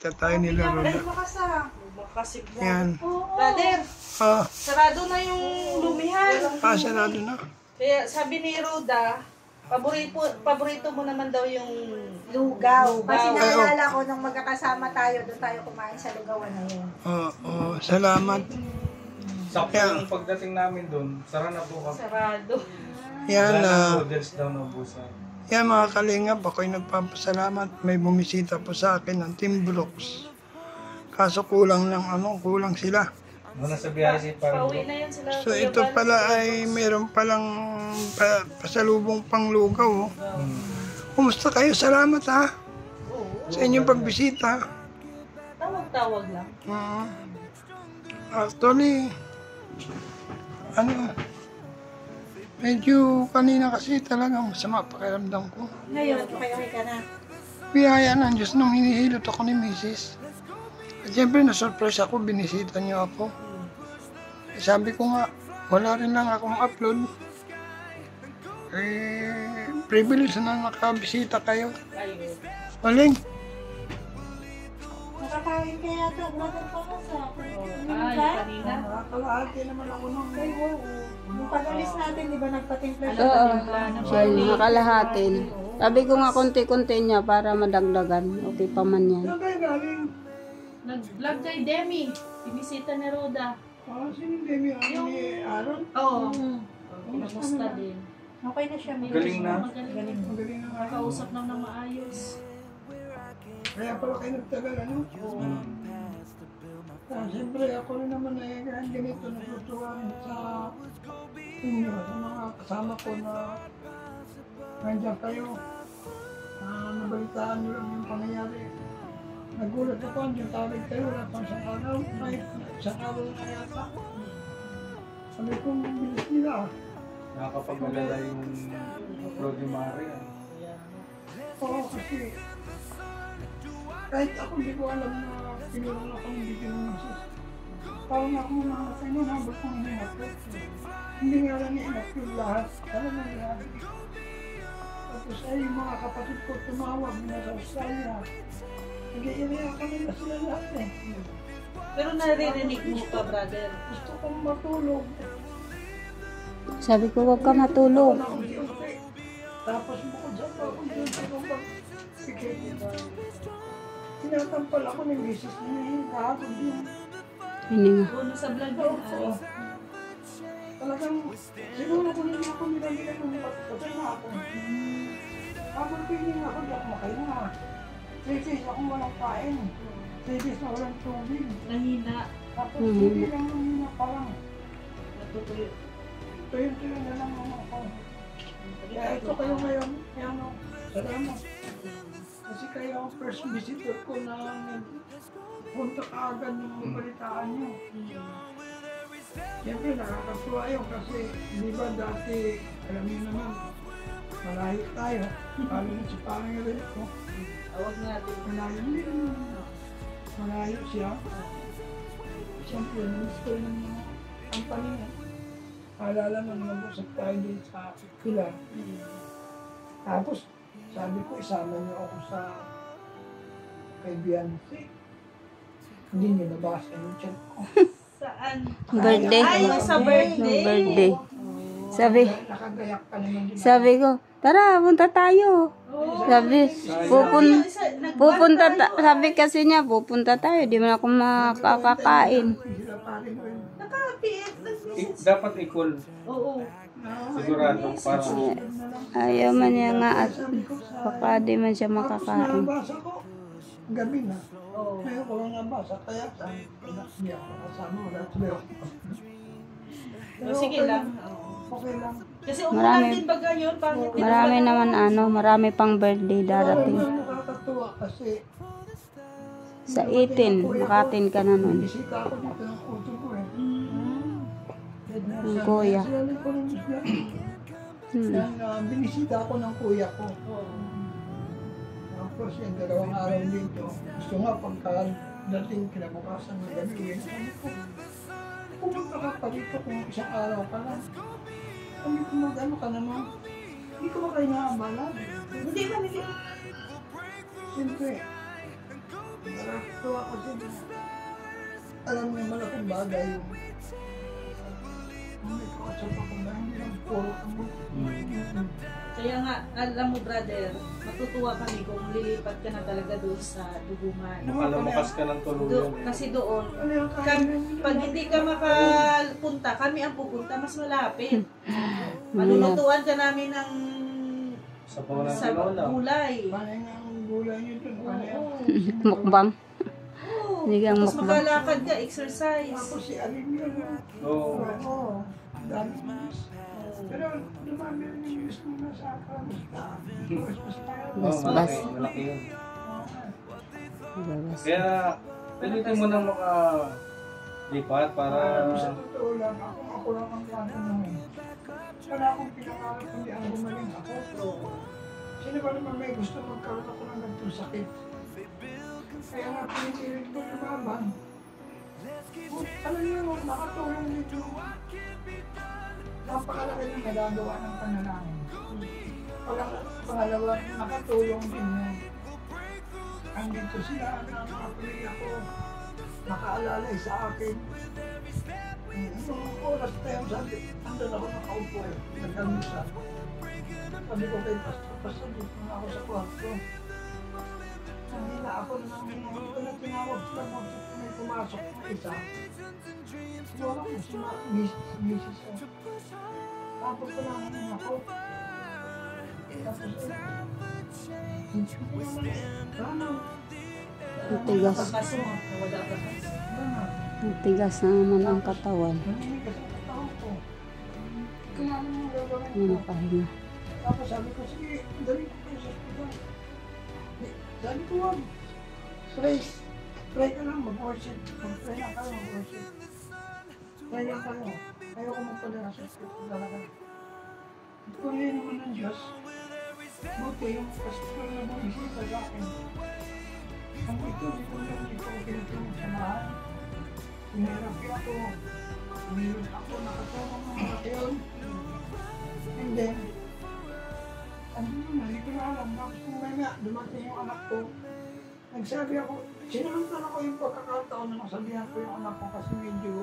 bisita tayo nila Roda. Yan. Brother, sarado na yung lumihan. Sarado na. Kaya sabi ni Roda, paborito mo naman daw yung lugaw. Kasi naalala ko nung magkakasama tayo, doon tayo kumain sa lugawan na yun. Salamat. Sakto yung pagdating namin doon, sara na po kami. sarado. Yan, Noodles daw na busa. yan mga kalingap, ako'y nagpapasalamat. May bumisita po sa akin ng Team Brooks. Kaso kulang sila. Muna sa biyahe si Parang. Pauwi na yan sila. So ito pala ay mayroon palang pasalubong pang lugaw. Kumusta kayo? Salamat ha. Sa inyong pagbisita. Tawag-tawag lang. Actually, medyo kanina kasi talagang masama pakiramdam ko. Ngayon, okay ka na. Biyaya ng Diyos nung hinihilot ako ni Mrs. At siyempre na-surprise ako, binisita niyo ako. Sabi ko nga, wala rin lang akong upload. Privilege na nakabisita kayo. Maling. Nakakain kaya ito, brother pa ka sa Kanina. Kalahati naman ako nung Nung pag-alis natin, di ba nagpatimpla siya? Oo, nakalahatin. Sabi ko nga konti-konti niya para madagdagan. Okay pa man yan. Saan kayo galing? Nag-vlog kay Demi. Binisita ni Roda. Sino Demi? Ni Aaron? Oo. Kumusta din. Okay na siya. Galing na. Magaling. Magaling na kayo. Kausap lang na maayos. Kaya pala kayo nagtagal, ano? Siyempre, ako rin naman ganito natutuwa sa inyo, sa mga kasama ko na nandiyan kayo. Nabalitaan nyo lang yung pangyayari. Nagulat ako, nandiyan tawag kayo, wala pang isang araw, kahit isang araw na yata. Sabi ko, bilis nila. Nakakapag-alala yung upload ni Maria. Oo, kasi kahit ako hindi ko alam na pinulong ako ng video ng Mrs. Parang ako mga nabot kong hinapot. Hindi nga lang i-upload lahat. Alam mo yan. Tapos ay yung mga kapatid ko tumawag na sa Australia. Nag-iiyak kami na sila lahat eh. Pero naririnig mo pa, brother. Gusto kong matulog. Sabi ko, huwag ka matulog. Tapos bukod sa ako dun sa pag-sikit. Tinatampal ako ng misis niya. Kahapon yun. Hindi nga. Puno sa vlog Oo. Talagang, siguro kung hindi ako nilaligan ng patay na ako. Habang piling ako, di ako makahinga. 3 days akong walang kain. 3 days na walang tubig. Nahina. Tapos hindi lang nahina parang. Natutuyo. Tuyo-tuyo na lang ako. Kaya ito kayo ngayon. Kaya salamat. Kasi kayo ang first visitor ko na punta kaagad ng balitaan niyo. Siyempre nakakatuwa yun kasi di ba dati, alam niyo naman, malayo tayo. Lalo na si Panginoon ko. Awag natin. Malayo din. Malayo siya. Siyempre, namiss ko rin ang Panginoon. Alala mo, nag-usap tayo din sa pila. Tapos, sabi ko, isama niyo ako sa kay Beyonce. Hindi niyo nabasa yung chat ko. Saan? Birthday. Ay, sa birthday. Birthday. Nakagayak ka naman din. Sabi ko, tara, punta tayo. Sabi, sabi kasi niya, pupunta tayo. Di man ako makakakain. Sila pa rin rin. Nakapiit. Dapat equal. Oo. Sigurado. Para Ayaw man niya nga at baka di man siya makakain. Nabasa ko, gabi na. Ngayon ko lang nabasa, kaya sabi ko na niya ako kasama wala tuloy ako. Sige lang. Okay lang. Kasi umulan din baga yun. Marami naman marami pang birthday darating. Nakakatuwa kasi Sa 18, makatin ka na nun. bisita ako dito ng kuto ko eh. Ang kuya. Sinabi ko rin siya. Binisita ako ng kuya ko. Tapos yung 2 araw dito. Gusto nga pagkadating kinabukasan ng gabi. Sabi ko, pumunta ka pa dito kung 1 araw ka lang. Sabi ko mag-ano ka naman. Hindi ko ba kayo naabala? Hindi man, hindi. Siyempre, Nakakatuwa kasi na alam niya malaking bagay yung may kakasap ako na hindi lang puro kami. Kaya nga, alam mo brother, matutuwa kami kung lilipat ka na talaga doon sa dugungan. Makalamukas ka ng tuluyan. Kasi doon, Ano yung kakainin pag hindi ka makapunta, kami ang pupunta, mas malapit. Malulutuan ka namin ng Sa pawalan sa tinola. gulay. Panay nga ang gulay niyo dun. Panay ang Mukbang. Oo. Hindi kang Tapos mukbang. maglalakad ka, exercise. Tapos si Alin yun. Oo. Oo. Ang dami news. Pero dumami rin yung news mo na sa kamusta. Oo, malaki. Malaki yun. Babas. Kaya, pilitin mo nang makalipat para... Sa totoo lang, ako lang ang tatanungin. Wala akong pinangarap kundi ang gumaling ako. Sino ba naman may gusto magkaroon ako ng ganitong sakit? Kaya nga pinipilit ko lumaban. Alam niyo, nakatulong dito. Napakalaki ng nagagawa ng panalangin. Pangalawa, nakatulong din yun. Andito sila, nakapamilya ko, nakaalalay sa akin. Nung oras na yun, sabi, andun ako nakaupo, nag-almusal. Sabi ko kay Pastor, dito na ako sa kwarto. Nangina ako nang hindi ko na tinawag sila mo may pumasok na isa. Wala ko si Mrs. Tapos ko lang ako. Tapos hindi ko naman. Ang tigas. Kaso, wala ka kasi. Ang tigas na naman ang katawan. Naninigas ang katawag ko. Kaya ano yung gagawin Ano ko? pahinga. Tapos sabi ko, sige, dali ko kayo sa hospital. Sabi ko, wag. Pray ka lang, mag-worship. Mag-pray lang kayo, mag-worship. Pray lang kayo. Ayoko magpadala sa hospital talaga. At kung yun naman ng Diyos, buti yung pastor na bumisita sa akin. Ang ito, hindi ko pinatulong sa bahay. Pinahirapi ako. Umilos ako, nakasama ng mga kayon. And then, ano naman, hindi ko na alam. Tapos kung nga, dumating yung anak ko. Nagsabi ako, sinamantala ko yung pagkakataon na nasabihan ko yung anak ko kasi medyo,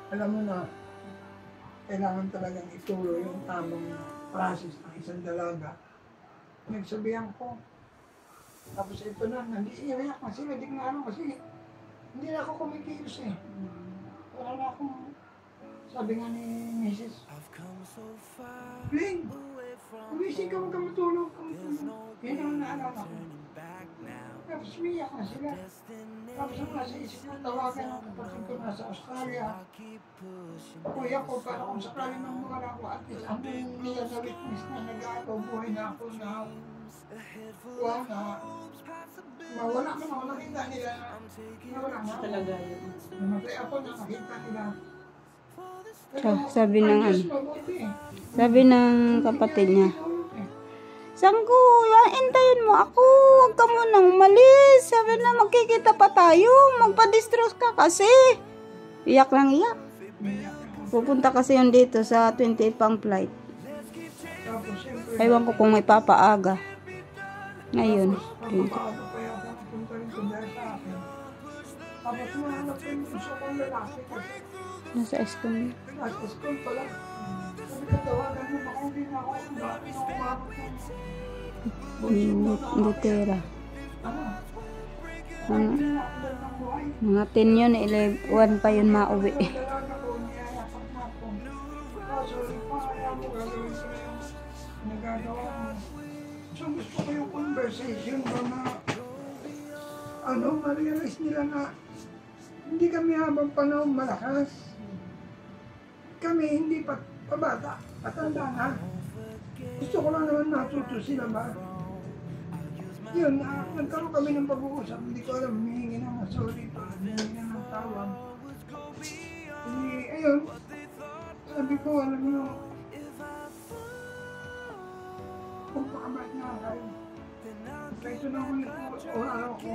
alam mo na, kailangan talagang ituloy yung tamang process ng isang dalaga. Nagsabihan ko. Tapos ito na, nag-iiyak na sila, di nga ano kasi, hindi na ako kumikilos eh. Wala na akong, sabi nga ni Mrs. Bling, umising ka magkamatulog. Yan ang naalala ko. Tapos umiyak na sila. Tapos ang nasa isip ko, tawagan ang kapatid ko nasa Australia. Kuya ko, para kung sakali nang mawala ko, at least ang niya na witness na nag-aagaw buhay na ako na wala. Mawala ka na, nakita nila. Mawala nga. Talaga yun. Namatay ako na nakita nila. Sabi ng ano, Mabuti eh. sabi ng kapatid niya, Sangko, hintayin mo ako, huwag ka munang umalis. Sabi na, magkikita pa tayo, magpa-distress ka kasi. Iyak lang iyak. Pupunta kasi yun dito sa 28 pang flight. Tapos siyempre, Ewan ko kung may papaaga. Ngayon, papaano pa yata napunta rin ko dahil sa akin. Tapos nahanap ko yung gusto kong lalaki kasi nasa school. nasa school pala. Sabi ko, tawagan mo, baka hindi na ako bakit ako umabot ng Litera. ano? Ano? Hindi na ako dahil ng buhay. Mga 10 yun, 11 pa yun mauwi. Yung dalaga ko, niyayapak na ako. Kaso, pakaya mo gagawin ko na yung nagagawa mo. So gusto ko yung conversation ba na ano, ma-realize nila na hindi kami habang panahon malakas. Kami hindi pa pabata, patanda na. Gusto ko lang naman natuto sila ba? Yun, nagkaroon kami ng pag-uusap. Hindi ko alam, humihingi ng sorry pa, humihingi ng tawag. Ayun, sabi ko, alam mo, kung pakabait na kayo. Kaya ito na ulit ko, araw ko.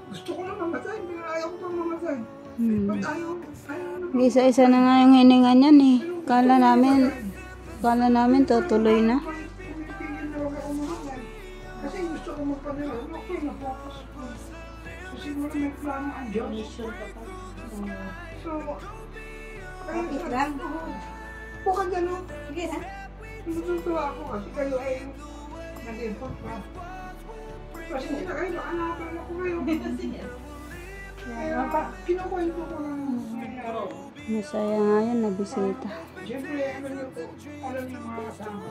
Gusto ko lang mamatay, pero ayaw ko pang mamatay. Ba't ayaw na Isa-isa na nga yung hininga niyan eh. Kala namin tutuloy na. Pumipigil na huwag ako mamatay. Kasi gusto ko magpanayon. reklamo ang Diyos. Mission ka pa. So, Kapit lang. Huwag ka gano'n. Sige na. Natutuwa ako kasi kayo ay nag-import pa. Kasi hindi na kayo nakanapan ako ngayon. Sige. Kaya kinukwento ko ng nangyari. Masaya nga yan na bisita. Siyempre, alam niyo po, alam niyo mga kasama.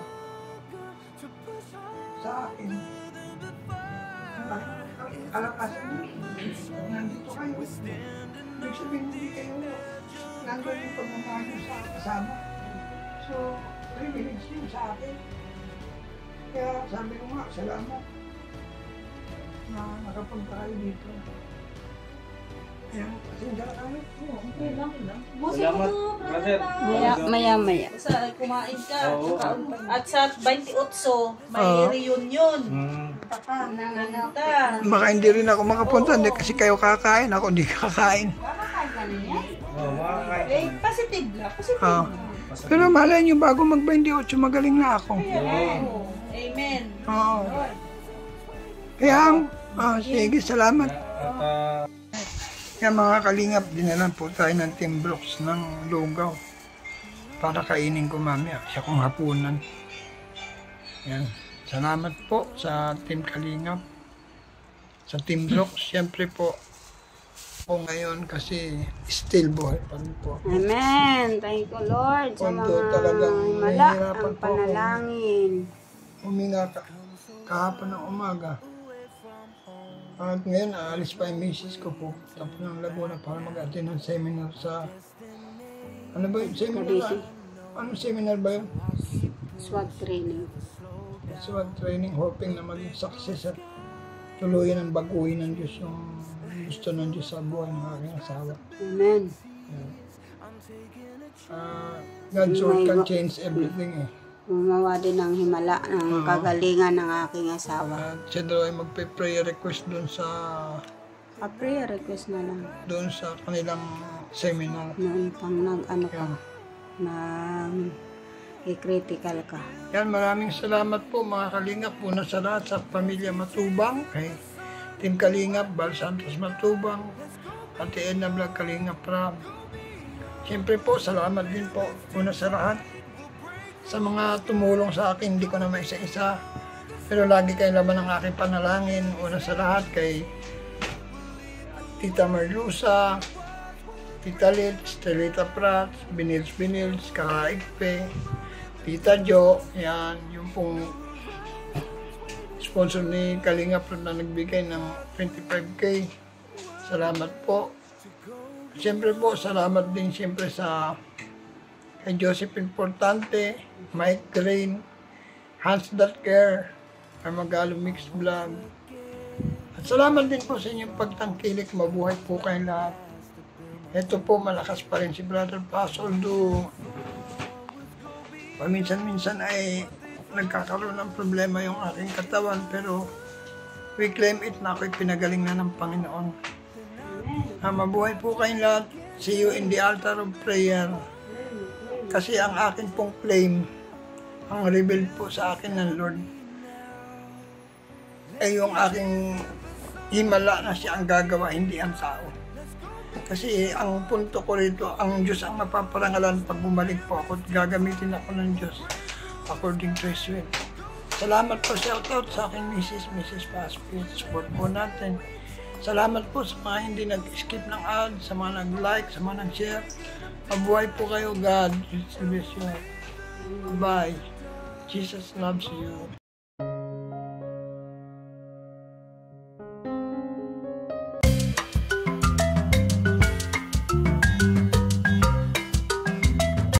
Sa akin, kalakasan niyo, nandito kayo. Ibig sabihin, hindi kayo nandun yung pagmamahal niyo sa kasama. So, privilege yun sa akin. Kaya sabi ko nga, salamat na nakapunta kayo dito. Kaya, pasensya na kayo. Okay lang. Busin mo to, Brother. Maya. Basta kumain ka. Oo. At sa 28, may reunion. Nanganta. Baka hindi rin ako makapunta, hindi kasi kayo kakain, ako hindi kakain. Oh, makakain. Eh, positive lang. Positive Ah. lang. Pero malay nyo, bago mag-28, magaling na ako. Oo. Amen. Oo. Kaya, sige, salamat. At Kaya mga kalingap, dinalan po tayo ng Team Brooks ng lugaw para kainin ko mamaya. Siya kong hapunan. Yan. Salamat po sa Team Kalingap. Sa Team Brooks, siyempre po ngayon kasi still buhay pa rin po. Amen. Thank you, Lord, sa Although mga talagang himala, nahihirapan ang po ako. panalangin. Huminga kahapon ng umaga. At ngayon, aalis pa yung misis ko po. Tapos ng Laguna para mag-attend ng seminar sa... Ano ba yung seminar? Kabisi. Anong seminar ba yun? SWAT training. SWAT training, hoping na maging success at tuluyan ang baguhin ng Diyos yung gusto ng Diyos sa buhay ng aking asawa. Amen. God's word can change everything eh. Gumawa din ng himala ng kagalingan ng aking asawa. At siya daw ay magpe-prayer request doon sa Prayer request na lang. kanilang seminar. Noon pang nag-ano ka, Yan. i-critical ka. Yan, maraming salamat po mga Kalingap. Una sa lahat sa pamilya Matubang, kay Team Kalingap, Bal Santos Matubang, Ate Edna Vlog Kalingap Rab. Siyempre po, salamat din po una sa lahat sa mga tumulong sa akin. Hindi ko na maisa-isa, pero lagi kayo laban ng aking panalangin. Una sa lahat kay Tita Marlusa, Tita Litz, Telita Prats, Binils, Karaigpe, Tita Jo, yan, yung pong sponsor ni Kalingap na nagbigay ng 25K. Salamat po. Siyempre po, salamat din siyempre sa kay Joseph Importante, Mike Drain, Hans.Care, Armagalo Mix Vlog. At salamat din po sa inyong pagtangkilik. Mabuhay po kayong lahat. Ito po, malakas pa rin si Brother Paz. Although, paminsan-minsan ay nagkakaroon ng problema yung aking katawan. Pero, we claim it na ako'y pinagaling na ng Panginoon. Mabuhay po kayong lahat. See you in the altar of prayer. Kasi ang akin pong claim, ang reveal po sa akin ng Lord, ay yung aking himala na siya ang gagawa, hindi ang tao. Kasi ang punto ko rito, ang Diyos ang mapaparangalan pag bumalik po ako at gagamitin ako ng Diyos according to His will. Salamat po, shoutout sa aking Mrs. Paspit. Support po natin. Salamat po sa mga hindi nag-skip ng ad, sa mga nag-like, sa mga nag-share. Mabuhay po kayo, God. Bless you. Bye. Jesus loves you.